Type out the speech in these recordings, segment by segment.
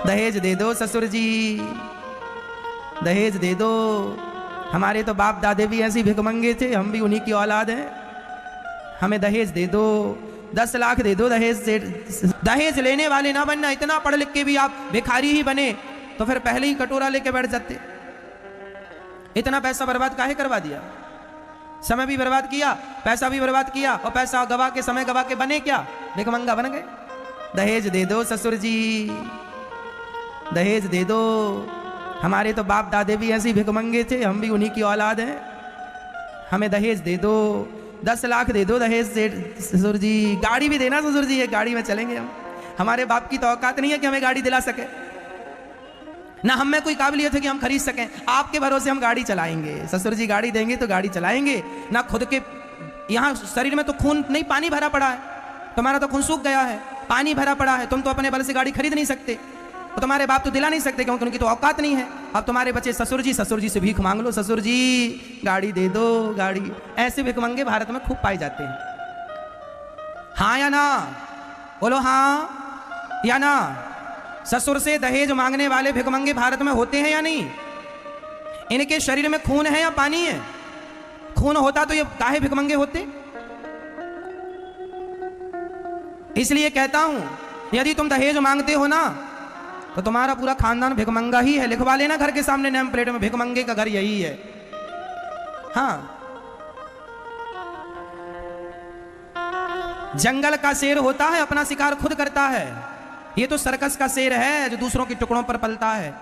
दहेज दे दो ससुर जी, दहेज दे दो। हमारे तो बाप दादे भी ऐसे भिखमंगे थे, हम भी उन्हीं की औलाद हैं। हमें दहेज दे दो, 10 लाख दे दो दहेज से। दहेज लेने वाले ना बनना, इतना पढ़ लिख के भी आप भिखारी ही बने तो फिर पहले ही कटोरा लेके बैठ जाते। इतना पैसा बर्बाद काहे करवा दिया? समय भी बर्बाद किया, पैसा भी बर्बाद किया, और पैसा गवा के समय गवा के बने क्या? भिखमंगा बन गए। दहेज दे दो ससुर जी, दहेज दे दो। हमारे तो बाप दादे भी ऐसे भिखमंगे थे, हम भी उन्हीं की औलाद हैं। हमें दहेज दे दो, 10 लाख दे दो दहेज से ससुर जी। गाड़ी भी देना ससुर जी, एक गाड़ी में चलेंगे हम। हमारे बाप की तो औकात नहीं है कि हमें गाड़ी दिला सके, ना हम में कोई काबिलियत है कि हम खरीद सकें। आपके भरोसे हम गाड़ी चलाएंगे ससुर जी, गाड़ी देंगे तो गाड़ी चलाएंगे। ना खुद के यहाँ शरीर में तो खून नहीं, पानी भरा पड़ा है। तुम्हारा तो खून सूख गया है, पानी भरा पड़ा है। तुम तो अपने बल से गाड़ी खरीद नहीं सकते, तो तुम्हारे बाप तो दिला नहीं सकते क्योंकि उनकी तो औकात नहीं है। अब तुम्हारे बच्चे ससुर जी, ससुर जी से भीख मांग लो, ससुर जी गाड़ी दे दो, गाड़ी। ऐसे भिखमंगे भारत में खूब पाए जाते हैं। हाँ या ना? बोलो हाँ या ना? ससुर से दहेज मांगने वाले भिखमंगे भारत में होते हैं या नहीं? इनके शरीर में खून है या पानी है? खून होता तो ये काहे भिखमंगे होते? इसलिए कहता हूं, यदि तुम दहेज मांगते हो ना तो तुम्हारा पूरा खानदान भिखमंगा ही है। लिखवा लेना घर के सामने नेम प्लेट में, भिखमंगे का घर यही है। हाँ, जंगल का शेर होता है, अपना शिकार खुद करता है। ये तो सर्कस का शेर है जो दूसरों के टुकड़ों पर पलता है।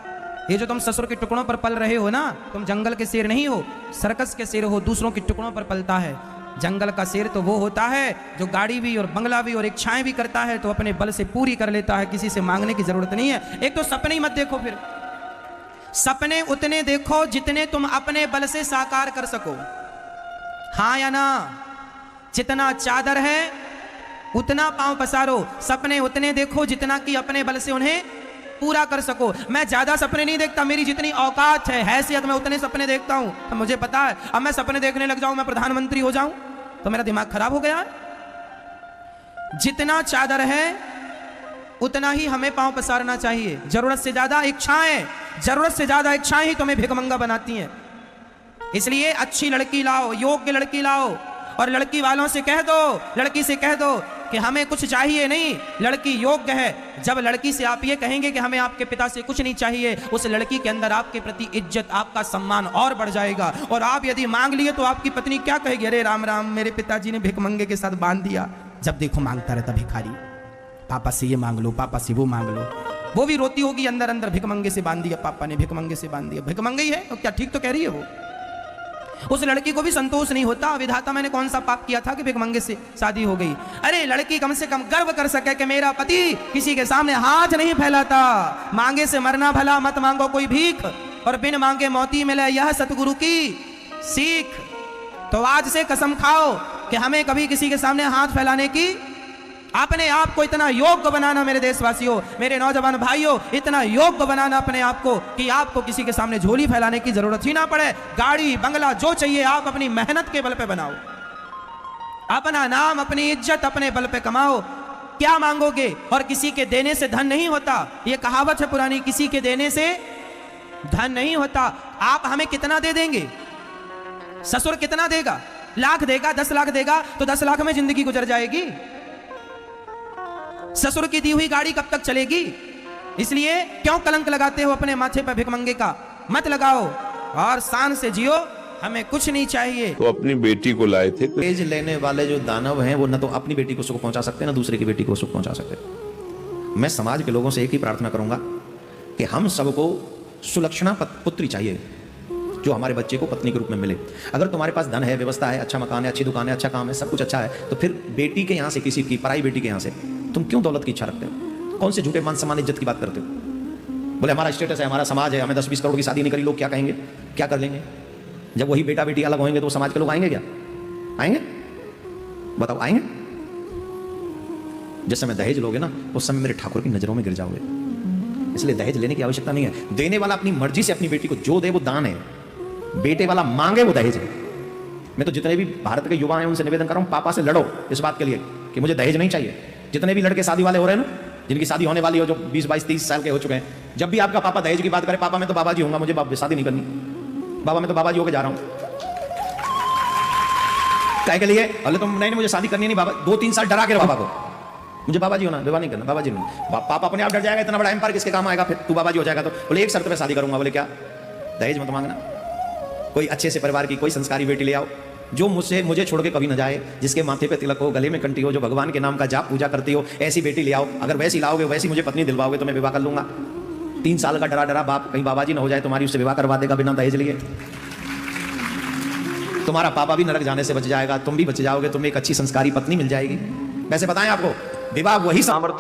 ये जो तुम ससुर के टुकड़ों पर पल रहे हो ना, तुम जंगल के शेर नहीं हो, सर्कस के शेर हो, दूसरों के टुकड़ों पर पलता है। जंगल का शेर तो वो होता है जो गाड़ी भी और बंगला भी और इच्छाएं भी करता है तो अपने बल से पूरी कर लेता है, किसी से मांगने की जरूरत नहीं है। एक तो सपने ही मत देखो, फिर सपने उतने देखो जितने तुम अपने बल से साकार कर सको। हाँ या ना? जितना चादर है उतना पांव पसारो, सपने उतने देखो जितना कि अपने बल से उन्हें पूरा कर सको। मैं ज्यादा सपने नहीं देखता, मेरी जितनी औकात है, हैसियत, मैं उतने सपने देखता हूं। तो मुझे पता है अब मैं सपने देखने लग जाऊं, मैं प्रधानमंत्री हो जाऊं तो मेरा दिमाग खराब हो गया है। जितना चादर है उतना ही हमें पांव पसारना चाहिए। जरूरत से ज्यादा इच्छाएं ही तुम्हें भिखमंगा बनाती हैं। इसलिए अच्छी लड़की लाओ, योग्य लड़की लाओ, और लड़की वालों से कह दो, लड़की से कह दो कि हमें कुछ चाहिए नहीं, लड़की योग्य है। जब लड़की से आप ये कहेंगे कि हमें आपके पिता से कुछ नहीं चाहिए, उस लड़की के अंदर आपके प्रति इज्जत, आपका सम्मान और बढ़ जाएगा। और आप यदि मांग लिए तो आपकी पत्नी क्या कहेगी? अरे राम राम, मेरे पिताजी ने भिखमंगे के साथ बांध दिया। जब देखो मांगता रहता भिखारी, पापा से ये मांग लो, पापा से वो मांग लो। वो भी रोती होगी अंदर अंदर, भिखमंगे से बांध दिया पापा ने, भिखमंगे से बांध दिया। भिखमंगे ही है तो क्या ठीक तो कह रही है वो? उस लड़की को भी संतोष नहीं होता, विधाता मैंने कौन सा पाप किया था कि भिखमंगे से शादी हो गई। अरे लड़की कम से कम गर्व कर सके कि मेरा पति किसी के सामने हाथ नहीं फैलाता। मांगे से मरना भला, मत मांगो कोई भीख, और बिन मांगे मोती मिले, यह सतगुरु की सीख। तो आज से कसम खाओ कि हमें कभी किसी के सामने हाथ फैलाने की, अपने आप को इतना योग्य बनाना, मेरे देशवासियों, मेरे नौजवान भाइयों, इतना योग्य बनाना अपने आप को कि आपको किसी के सामने झोली फैलाने की जरूरत ही ना पड़े। गाड़ी बंगला जो चाहिए आप अपनी मेहनत के बल पे बनाओ, अपना नाम, अपनी इज्जत अपने बल पे कमाओ। क्या मांगोगे? और किसी के देने से धन नहीं होता, ये कहावत है पुरानी, किसी के देने से धन नहीं होता। आप हमें कितना दे देंगे? ससुर कितना देगा? लाख देगा, 10 लाख देगा तो 10 लाख में जिंदगी गुजर जाएगी। ससुर की दी हुई गाड़ी कब तक चलेगी? इसलिए क्यों कलंक लगाते हो अपने माथे पर भिखमंगे का? मत लगाओ और शान से जियो, हमें कुछ नहीं चाहिए। तो अपनी बेटी को लाए थे। दहेज लेने वाले जो दानव हैं वो न तो अपनी बेटी को सुख पहुंचा सकते, ना दूसरे की बेटी को सुख पहुंचा सकते। मैं समाज के लोगों से एक ही प्रार्थना करूंगा कि हम सबको सुलक्षणा पुत्री चाहिए जो हमारे बच्चे को पत्नी के रूप में मिले। अगर तुम्हारे पास धन है, व्यवस्था है, अच्छा मकान है, अच्छी दुकान है, अच्छा काम है, सब कुछ अच्छा है, तो फिर बेटी के यहाँ से, किसी की पराई बेटी के यहाँ से तुम क्यों दौलत की इच्छा रखते हो? कौन से झूठे मान सम्मान इज्जत की बात करते हो? बोले हमारा स्टेटस है, हमारा समाज है, हमें 10-20 करोड़ की शादी नहीं करी, लोग क्या कहेंगे, क्या कर लेंगे? जब वही बेटा बेटी अलग होंगे तो समाज के लोग आएंगे क्या? आएंगे? बताओ आएंगे? जिस समय दहेज लोगे ना, उस समय मेरे ठाकुर की नजरों में गिर जाओगे। इसलिए दहेज लेने की आवश्यकता नहीं है। देने वाला अपनी मर्जी से अपनी बेटी को जो दे वो दान है, बेटे वाला मांगे वो दहेज है। मैं तो जितने भी भारत के युवा हैं उनसे निवेदन कर रहा हूं, पापा से लड़ो इस बात के लिए कि मुझे दहेज नहीं चाहिए। जितने भी लड़के शादी वाले हो रहे हैं ना, जिनकी शादी होने वाली हो, जो 20, 22, 30 साल के हो चुके हैं, जब भी आपका पापा दहेज की बात करे, पापा मैं तो बाबा जी होऊंगा, मुझे शादी नहीं करनी, बाबा मैं तो बाबा जी होकर जा रहा हूं। क्या के लिए? अरे तुम नहीं, मुझे शादी करनी नहीं बाबा, 2-3 साल डरा के बाबा को, मुझे बाबा जी होना, विवाह नहीं करना, बाबा जी नहीं। पापा अपने आप डर जाएगा, इतना बड़ा एम्पायर किसके काम आएगा, फिर तू बाबा जी हो जाएगा तो। बोले एक शर्त पे शादी करूंगा। बोले क्या? दहेज मत मांगना, कोई अच्छे से परिवार की कोई संस्कारी बेटी ले आओ, जो मुझे छोड़ के कभी न जाए, जिसके माथे पे तिलक हो, गले में कंठी हो, जो भगवान के नाम का जाप पूजा करती हो, ऐसी बेटी ले आओ। अगर वैसी लाओगे, वैसी मुझे पत्नी दिलवाओगे तो मैं विवाह कर लूंगा। 3 साल का डरा डरा बाप, कहीं बाबा जी ना हो जाए, तुम्हारी उससे विवाह करवा देगा बिना दहेज लिए। तुम्हारा पापा भी नरक जाने से बच जाएगा, तुम भी बच जाओगे, तुम्हें एक अच्छी संस्कारी पत्नी मिल जाएगी। वैसे बताएं आपको, विवाह वही सामर्थ्य